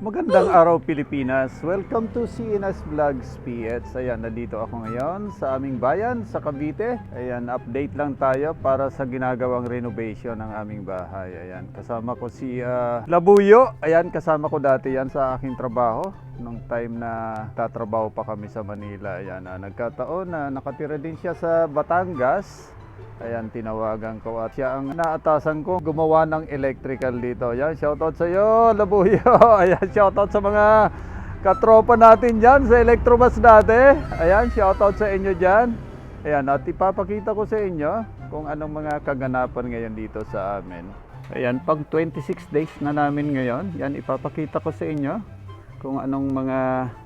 Magandang araw Pilipinas. Welcome to CNS Vlogs PH. Ayan, nandito ako ngayon sa aming bayan, sa Cavite. Ayan, update lang tayo para sa ginagawang renovation ng aming bahay. Ayan, kasama ko si Labuyo. Ayan, kasama ko dati yan sa aking trabaho. Nung time na tatrabaho pa kami sa Manila. Ayan, nagkataon na nakatira din siya sa Batangas. Ayan, tinawagan ko at siya ang naatasan ko gumawa ng electrical dito. Ayan, shoutout sa iyo, Labuyo. Ayan, shoutout sa mga katropa natin dyan sa Electrobus dati. Ayan, shoutout sa inyo dyan. Ayan, at ipapakita ko sa inyo kung anong mga kaganapan ngayon dito sa amin. Ayan, pag 26 days na namin ngayon, yan, ipapakita ko sa inyo kung anong mga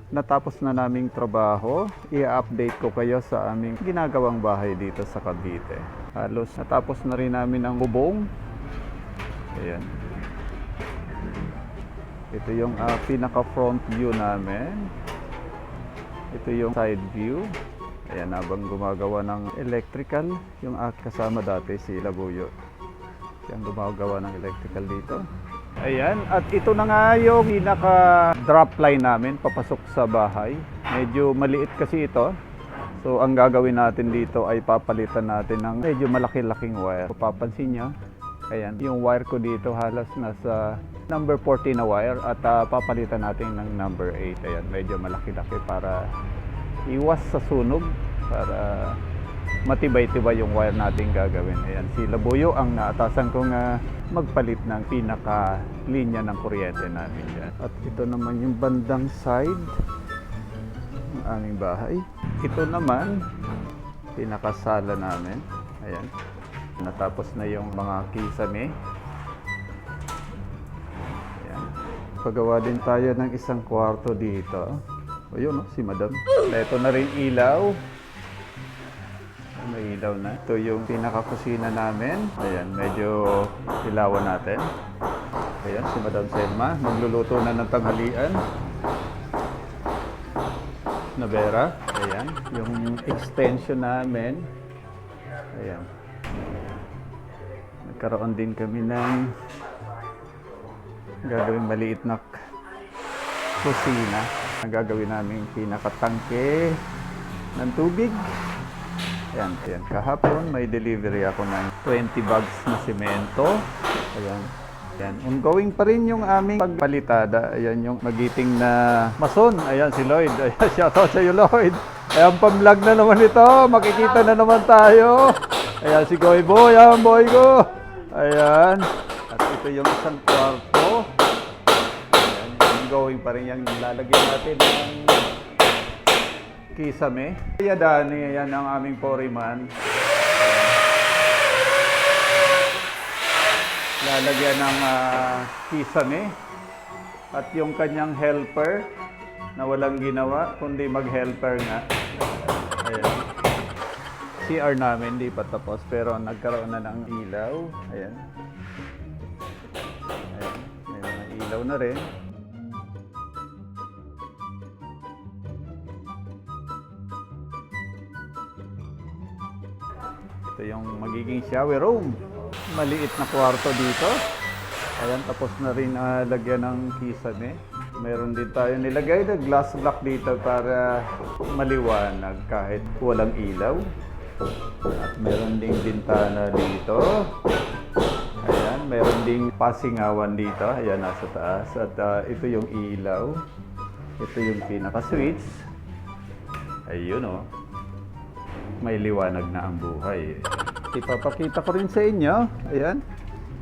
natapos na naming trabaho. I-update ko kayo sa aming ginagawang bahay dito sa Cavite. Halos natapos na rin namin ang bubong. Ayan. Ito yung pinaka front view namin. Ito yung side view. Ayan, habang gumagawa ng electrical, yung kasama dati si Labuyo. Siyang gumagawa ng electrical dito. Ayan, at ito na nga yung pinaka-drop line namin papasok sa bahay. Medyo maliit kasi ito. So, ang gagawin natin dito ay papalitan natin ng medyo malaki-laking wire. Papansin nyo, ayan, yung wire ko dito halos nasa number 14 na wire at papalitan natin ng number 8. Ayan, medyo malaki-laki para iwas sa sunog, para matibay-tibay yung wire natin gagawin. Ayan, si Labuyo ang naatasan kong magpalit ng pinaka-linya ng kuryente namin dyan. At ito naman yung bandang side ng aming bahay. Ito naman, pinakasala namin. Ayan. Natapos na yung mga kisame. Ayan. Pagawa din tayo ng isang kwarto dito. O yun, si Madam. Ito na rin ilaw. May ilaw na. Ito yung pinaka-kusina namin. Ayan, medyo ilawan natin. Ayan, si Madam Selma. Magluluto na ng tanghalian. Navera. Ayan, yung extension namin. Ayan. Nagkaroon din kami ng gagawin maliit na kusina. Ang gagawin namin pinaka-tangke ng tubig. Ayan, ayan. Kahapon may delivery ako ng 20 bags na semento. Ayan. Ayan. Ongoing pa rin yung aming pagpalitada. Ayan yung magiting na mason. Ayan si Lloyd. Ayan, shoutout sa iyo, Lloyd. Ayan, pam-vlog na naman ito. Makikita na naman tayo. Ayan si Goy Boy. Ayan, boy ko. Ayan. At ito yung isang kwarto. Ayan, ongoing pa rin yung lalagyan natin ng kisame. Kaya Dani, yan ang aming foreman. Lalagyan ng kisame. At yung kanyang helper na walang ginawa, kundi mag-helper nga. Ayan. CR namin, di pa tapos, pero nagkaroon na ng ilaw. Ayan. Ayan. May mga ilaw na rin. Ito yung magiging shower room. Maliit na kwarto dito. Ayan, tapos na rin lagyan ng kisame. Meron din tayo nilagay na glass block dito para maliwanag kahit walang ilaw. At meron ding bintana dito. Ayan, meron ding pasingawan dito. Ayan, nasa taas. At ito yung ilaw. Ito yung pinaka-switch. Ayun o. May liwanag na ang buhay. Ipapakita ko rin sa inyo. Ayan.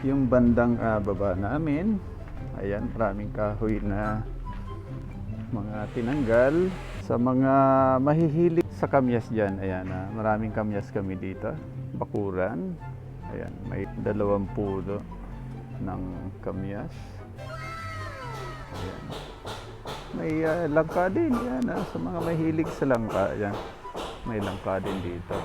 Yung bandang baba namin. Ayan. Maraming kahoy na mga tinanggal. Sa mga mahihilig sa kamyas dyan. Ayan. Maraming kamyas kami dito. Bakuran. Ayan. May 20 ng kamyas. Ayan. May langka din. Ayan. Sa mga mahilig sa langka. Ayan. May langka din dito.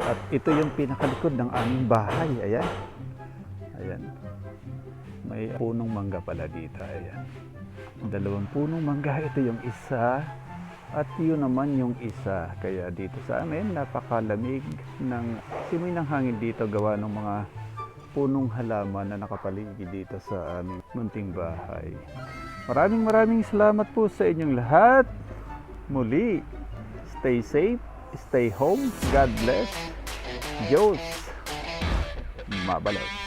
At ito yung pinakalikod ng aming bahay. Ayan. Ayan. May punong mangga pala dito. Ayan. 2 punong mangga. Ito yung isa. At yun naman yung isa. Kaya dito sa amin, napakalamig ng simoy ng hangin dito gawa ng mga punong halaman na nakapaligid dito sa aming munting bahay. Maraming salamat po sa inyong lahat. Muli, stay safe, stay home, God bless, Diyos mabalot.